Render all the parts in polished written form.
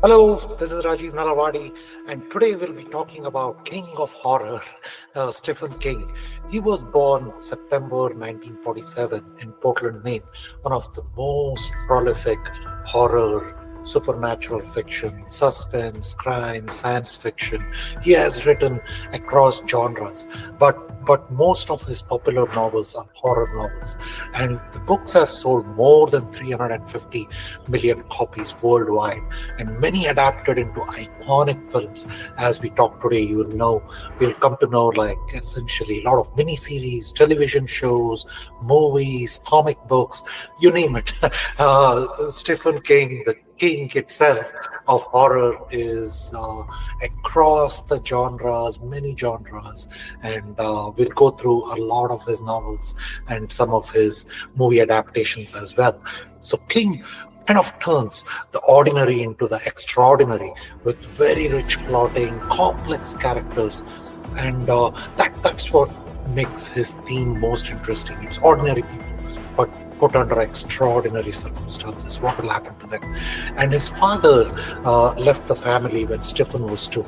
Hello, this is Rajeev Nalavadi, and today we'll be talking about King of Horror, Stephen King. He was born September 1947 in Portland, Maine, one of the most prolific horror, supernatural fiction, suspense, crime, science fiction. He has written across genres, but most of his popular novels are horror novels, and the books have sold more than 350 million copies worldwide, and many adapted into iconic films. As we talk today, we'll come to know like essentially a lot of miniseries, television shows, movies, comic books, you name it. Stephen King, the king itself of horror, is across the genres, many genres, and we'll go through a lot of his novels and some of his movie adaptations as well. So King kind of turns the ordinary into the extraordinary with very rich plotting, complex characters, and that's what makes his theme most interesting. It's ordinary people, but put under extraordinary circumstances. What will happen to them? And his father left the family when Stephen was 2.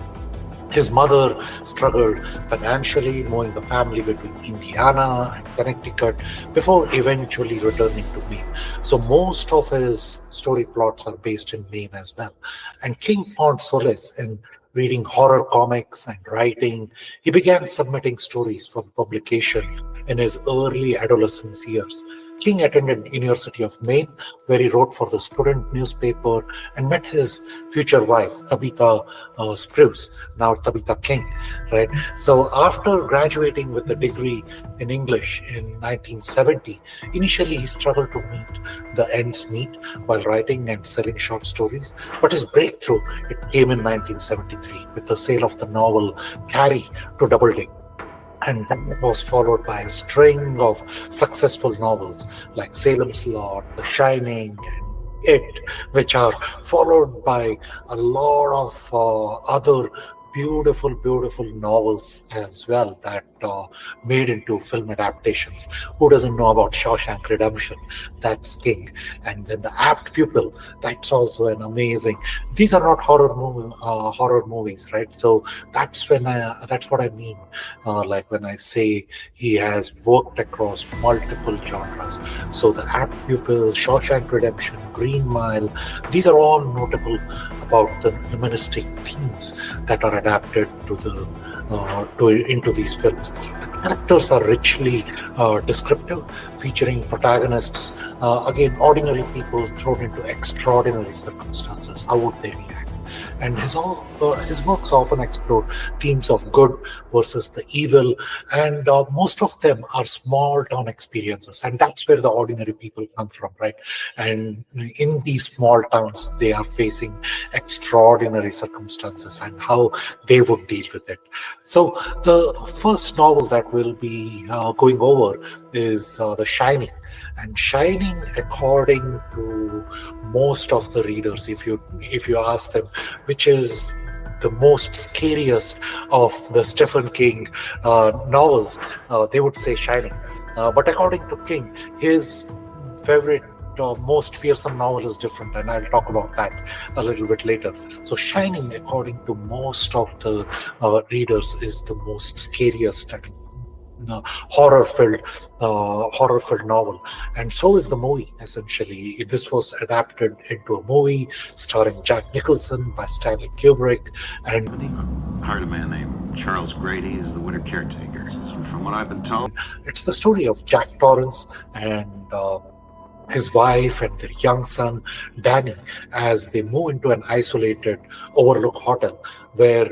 His mother struggled financially, moving the family between Indiana and Connecticut before eventually returning to Maine. So most of his story plots are based in Maine as well. And King found solace in reading horror comics and writing. He began submitting stories for publication in his early adolescence years. King attended University of Maine, where he wrote for the student newspaper and met his future wife, Tabitha Spruce, now Tabitha King, right? So after graduating with a degree in English in 1970, initially he struggled to meet the ends meet while writing and selling short stories. But his breakthrough, it came in 1973 with the sale of the novel Carrie to Doubleday. And that was followed by a string of successful novels like Salem's Lot, The Shining, and It, which are followed by a lot of other beautiful novels as well that made into film adaptations. Who doesn't know about Shawshank Redemption? That's King. And then The Apt Pupil, that's also an amazing. These are not horror movies, right? So that's what I mean. Like when I say he has worked across multiple genres. So The Apt Pupil, Shawshank Redemption, Green Mile, these are all notable about the humanistic themes that are adapted into these films. The characters are richly descriptive, featuring protagonists, again, ordinary people thrown into extraordinary circumstances. How would they react? And his works often explore themes of good versus the evil, and most of them are small town experiences, and that's where the ordinary people come from, right? And in these small towns, they are facing extraordinary circumstances and how they would deal with it. So the first novel that we'll be going over is The Shining. And Shining, according to most of the readers, if you ask them which is the most scariest of the Stephen King novels, they would say Shining. But according to King, his favorite most fearsome novel is different, and I'll talk about that a little bit later. So Shining, according to most of the readers, is the most scariest and horror-filled novel, and so is the movie. Essentially, this was adapted into a movie starring Jack Nicholson by Stanley Kubrick, and I hired a man named Charles Grady as the winter caretaker. From what I've been told, it's the story of Jack Torrance and his wife and their young son Danny as they move into an isolated overlook hotel where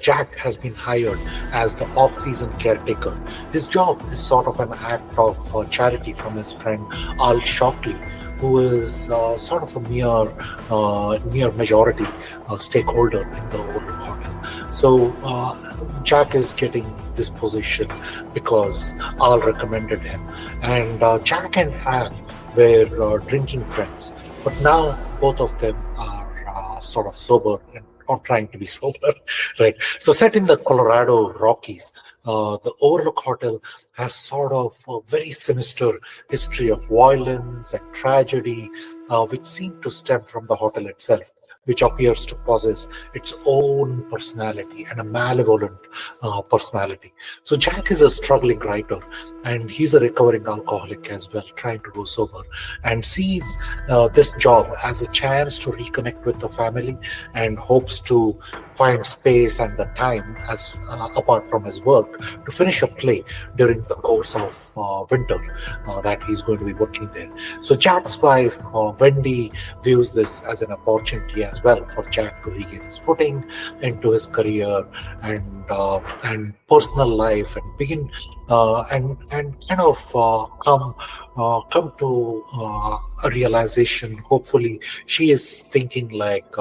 Jack has been hired as the off-season caretaker. His job is sort of an act of charity from his friend Al Shockley, who is sort of a mere majority stakeholder in the overlook hotel. So Jack is getting this position because Al recommended him. And Jack and Al were drinking friends, but now both of them are sort of sober and or trying to be sober, right? So set in the Colorado Rockies, the Overlook Hotel has sort of a very sinister history of violence and tragedy, which seem to stem from the hotel itself. which appears to possess its own personality and a malevolent personality. So Jack is a struggling writer, and he's a recovering alcoholic as well, trying to go sober, and sees this job as a chance to reconnect with the family, and hopes to find space and the time, as apart from his work, to finish a play during the course of winter that he's going to be working there. So Jack's wife, Wendy, views this as an opportunity as well for Jack to regain his footing into his career and personal life, and begin and kind of come to a realization. Hopefully, she is thinking like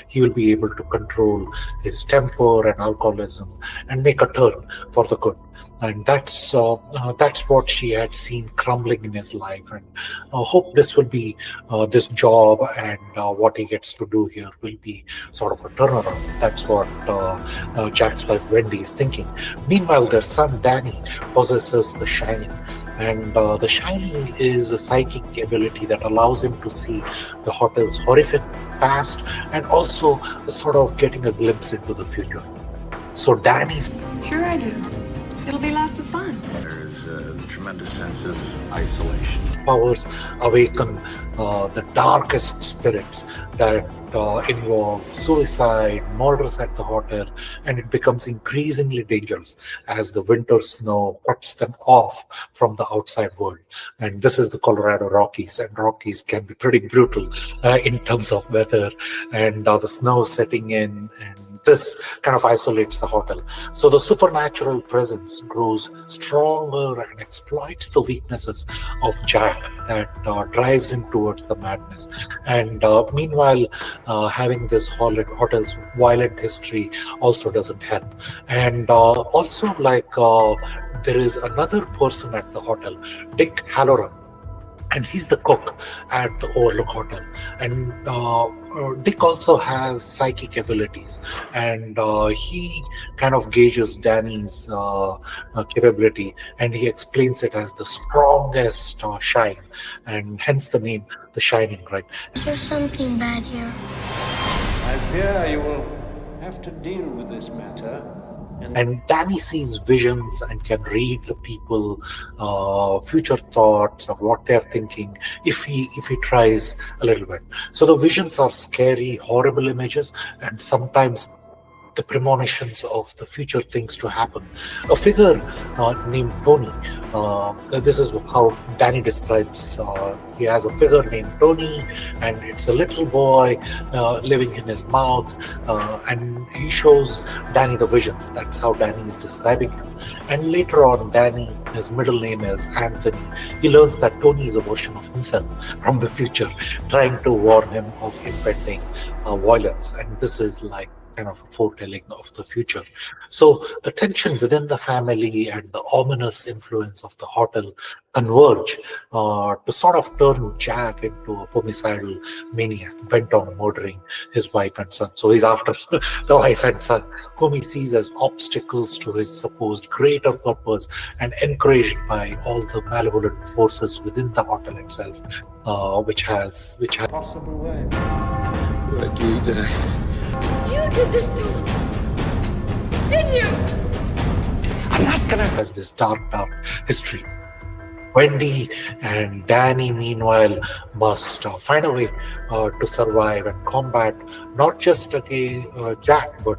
he will be able to control his temper and alcoholism and make a turn for the good. And that's what she had seen crumbling in his life, and hope this will be this job and what he gets to do here will be sort of a turnaround. That's what Jack's wife Wendy is thinking. Meanwhile, their son Danny possesses the Shining, and the Shining is a psychic ability that allows him to see the hotel's horrific past and also sort of getting a glimpse into the future. So Danny's Sure I do. It'll be lots of fun. There's a tremendous sense of isolation. powers awaken the darkest spirits that involve suicide, murders at the hotel, and it becomes increasingly dangerous as the winter snow cuts them off from the outside world. And this is the Colorado Rockies, and Rockies can be pretty brutal in terms of weather and the snow setting in, and this kind of isolates the hotel. So the supernatural presence grows stronger and exploits the weaknesses of Jack that drives him towards the madness. And meanwhile, having this hotel's violent history also doesn't help. And also, there is another person at the hotel, Dick Halloran, and he's the cook at the Overlook Hotel. And Dick also has psychic abilities, and he kind of gauges Danny's capability, and he explains it as the strongest shine, and hence the name, The Shining, right? There's something bad here. I fear you will have to deal with this matter. And Danny sees visions and can read the people, future thoughts of what they're thinking if he tries a little bit. So the visions are scary, horrible images, and sometimes the premonitions of the future things to happen. A figure named Tony, this is how Danny describes, he has a figure named Tony, and it's a little boy living in his mouth, and he shows Danny the visions. That's how Danny is describing him. And later on, Danny, his middle name is Anthony, he learns that Tony is a version of himself from the future, trying to warn him of impending violence. And this is like kind of a foretelling of the future. So the tension within the family and the ominous influence of the hotel converge to sort of turn Jack into a homicidal maniac bent on murdering his wife and son. So he's after the wife and son, whom he sees as obstacles to his supposed greater purpose, and encouraged by all the malevolent forces within the hotel itself, which has Possible way. What did You did this to me, didn't you? has this dark history. Wendy and Danny, meanwhile, must find a way to survive and combat not just Jack, but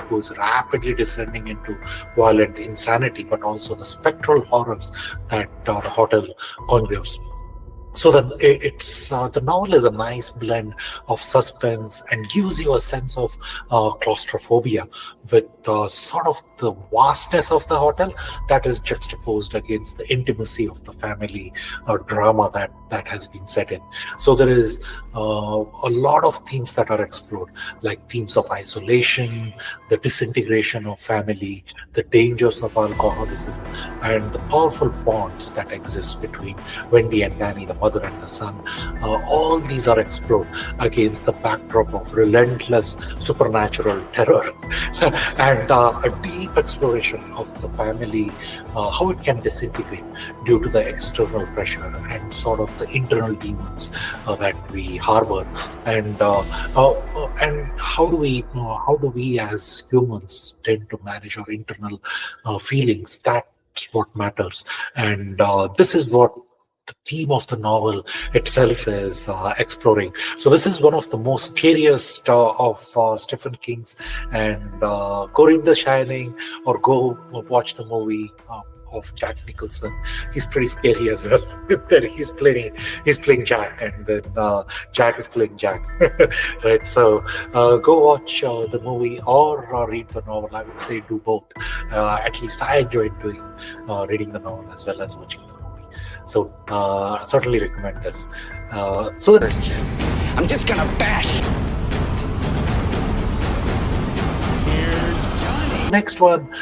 who is rapidly descending into violent insanity, but also the spectral horrors that the hotel conjures. So the novel is a nice blend of suspense and gives you a sense of claustrophobia with sort of the vastness of the hotel that is juxtaposed against the intimacy of the family drama that has been set in. So there is a lot of themes that are explored, like themes of isolation, the disintegration of family, the dangers of alcoholism, and the powerful bonds that exist between Wendy and Danny, the mother mother and the son. All these are explored against the backdrop of relentless supernatural terror and a deep exploration of the family, how it can disintegrate due to the external pressure and sort of the internal demons that we harbor, and how do we as humans tend to manage our internal feelings. That's what matters, and this is what the theme of the novel itself is exploring. So this is one of the most scariest of Stephen King's, and go read The Shining or go watch the movie of Jack Nicholson. He's pretty scary as well. he's playing Jack, and then Jack is playing Jack. Right? So go watch the movie or read the novel. I would say do both. At least I enjoyed reading the novel as well as watching the movie. So certainly recommend this. I'm just gonna bash. Next one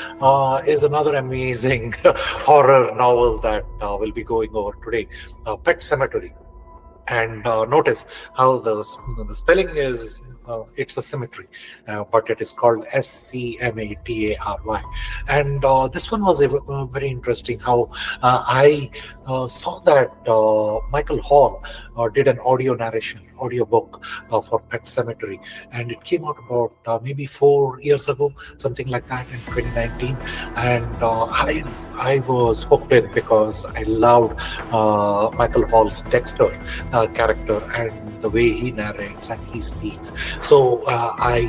is another amazing horror novel that we'll be going over today, Pet Sematary. And notice how the spelling is, it's a symmetry, but it is called SCMATARY. And this one was very interesting how I saw that Michael Hall did an audiobook for Pet Sematary, and it came out about maybe 4 years ago, something like that, in 2019. And I was hooked in because I loved Michael Hall's Dexter character and the way he narrates and he speaks. So I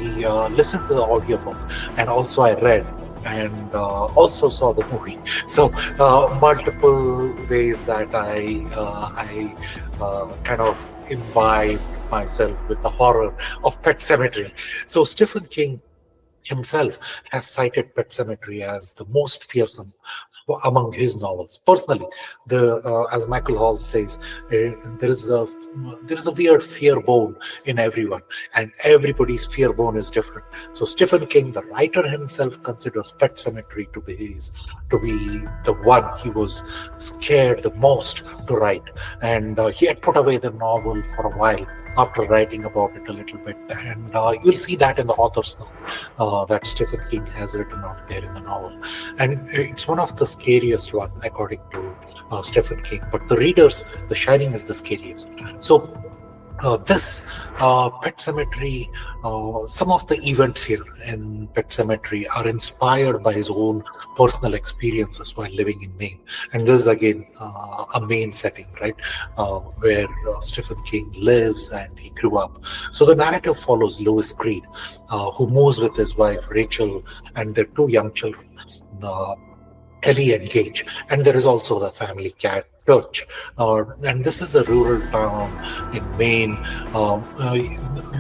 listened to the audiobook, and also I read and also saw the movie. So multiple ways that I kind of imbibe myself with the horror of Pet Sematary. So Stephen King himself has cited Pet Sematary as the most fearsome among his novels. Personally, as Michael Hall says, there is a weird fear bone in everyone, and everybody's fear bone is different. So Stephen King, the writer himself, considers Pet Sematary to be the one he was scared the most to write, and he had put away the novel for a while after writing about it a little bit, and you'll see that in the author's note that Stephen King has written out there in the novel, and it's one of the scariest one according to Stephen King. But the readers, The Shining is the scariest. So this Pet Sematary, some of the events here in Pet Sematary are inspired by his own personal experiences while living in Maine. And this is again a Maine setting, right, where Stephen King lives and he grew up. So the narrative follows Louis Creed, who moves with his wife Rachel and their 2 young children, Ellie and Gage, and there is also the family cat Church. And this is a rural town in Maine.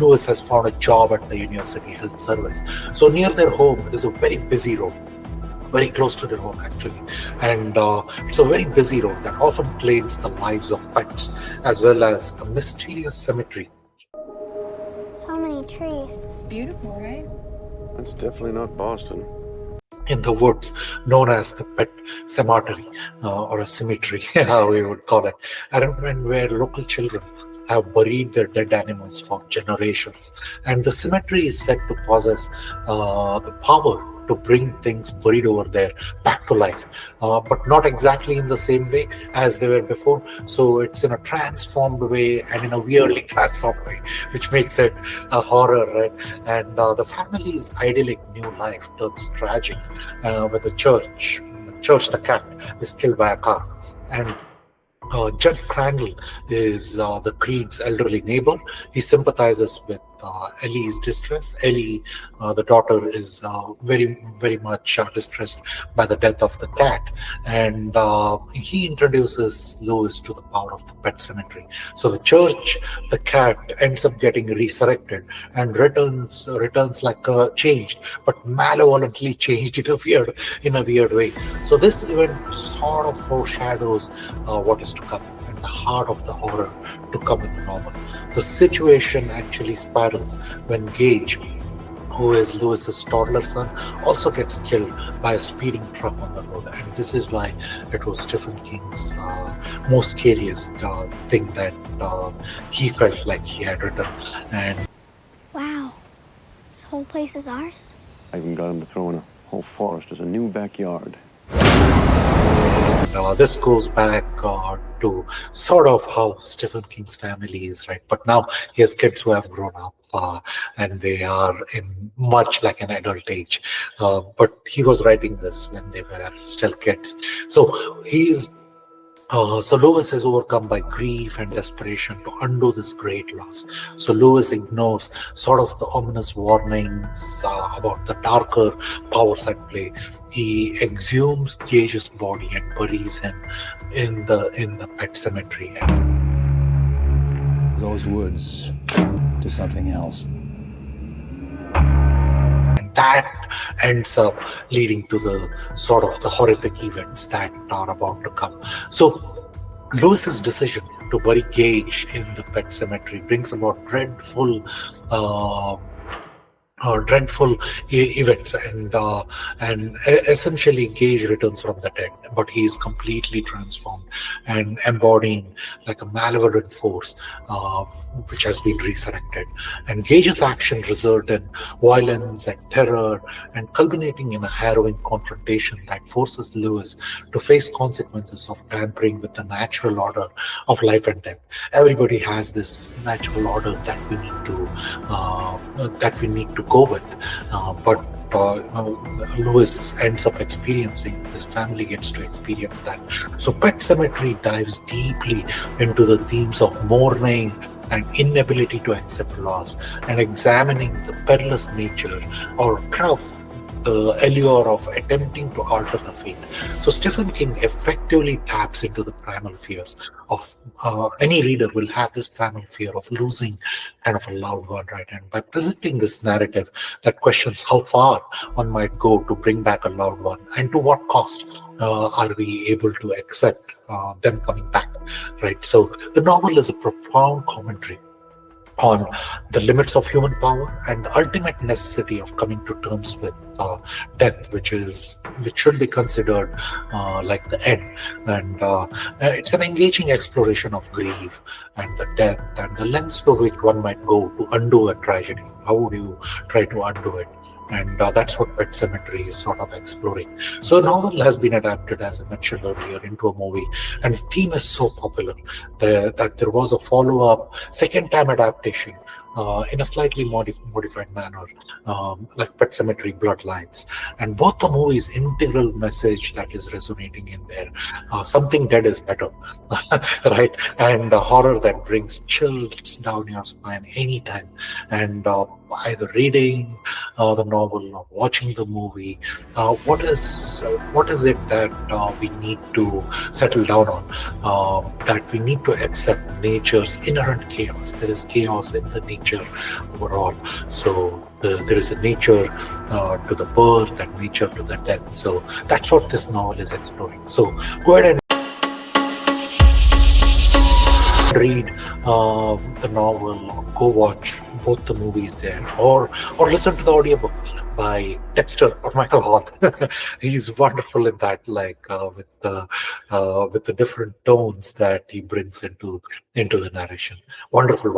Louis has found a job at the University Health Service. So near their home is a very busy road, very close to their home actually. And it's a very busy road that often claims the lives of pets, as well as a mysterious cemetery. So many trees. It's beautiful, right? That's definitely not Boston. In the woods, known as the Pet Sematary, or a cemetery, how we would call it, and where local children have buried their dead animals for generations. And the cemetery is said to possess the power to bring things buried over there back to life, but not exactly in the same way as they were before. So it's in a transformed way and in a weirdly transformed way, which makes it a horror, right? And the family's idyllic new life turns tragic with the Church, the cat, is killed by a car. And Judd Crandall is the Creed's elderly neighbor. He sympathizes with Ellie's distress. Ellie, the daughter, is very, very much distressed by the death of the cat, and he introduces Louis to the power of the Pet Sematary. So the Church, the cat, ends up getting resurrected and returns like changed, but malevolently changed in a weird way. So this event sort of foreshadows what is to come, and the heart of the horror to come in the novel. The situation actually spirals when Gage, who is Lewis's toddler son, also gets killed by a speeding truck on the road. And this is why it was Stephen King's most scariest thing that he felt like he had written. And Wow. This whole place is ours? I even got him to throw in a whole forest as a new backyard. this goes back to sort of how Stephen King's family is, right? But now he has kids who have grown up and they are in much like an adult age. But he was writing this when they were still kids. So so Lewis is overcome by grief and desperation to undo this great loss. So Lewis ignores sort of the ominous warnings about the darker powers at play. He exhumes Gage's body and buries him in the pet cemetery. Those woods to something else. And that ends up leading to the sort of the horrific events that are about to come. So Lewis's decision to bury Gage in the pet cemetery brings about dreadful events, and essentially Gage returns from the dead, but he is completely transformed and embodying like a malevolent force which has been resurrected. And Gage's action result in violence and terror, and culminating in a harrowing confrontation that forces Lewis to face consequences of tampering with the natural order of life and death. Everybody has this natural order that we need to go with, but Lewis ends up experiencing, his family gets to experience that. So Pet Cemetery dives deeply into the themes of mourning and inability to accept loss, and examining the perilous nature or kind of the allure of attempting to alter the fate. So Stephen King effectively taps into the primal fears of any reader will have this primal fear of losing kind of a loved one, right? And by presenting this narrative that questions how far one might go to bring back a loved one, and to what cost are we able to accept them coming back, right? So the novel is a profound commentary on the limits of human power and the ultimate necessity of coming to terms with death, which should be considered like the end. And it's an engaging exploration of grief and the death and the lengths to which one might go to undo a tragedy. How would you try to undo it? And that's what Pet Cemetery is sort of exploring. So a novel has been adapted, as I mentioned earlier, into a movie, and the theme is so popular that there was a follow-up, second-time adaptation in a slightly modified manner, like Pet Cemetery Bloodlines. And both the movies' integral message that is resonating in there, something dead is better, right? And horror that brings chills down your spine anytime. And either reading the novel or watching the movie, what is it that we need to settle down on? That we need to accept nature's inherent chaos. There is chaos in the nature overall. So there is a nature to the birth and nature to the death. So that's what this novel is exploring. So go ahead and read the novel, or go watch both the movies there, or listen to the audiobook by Dexter or Michael Hall. He's wonderful in that, like with the different tones that he brings into the narration. Wonderful.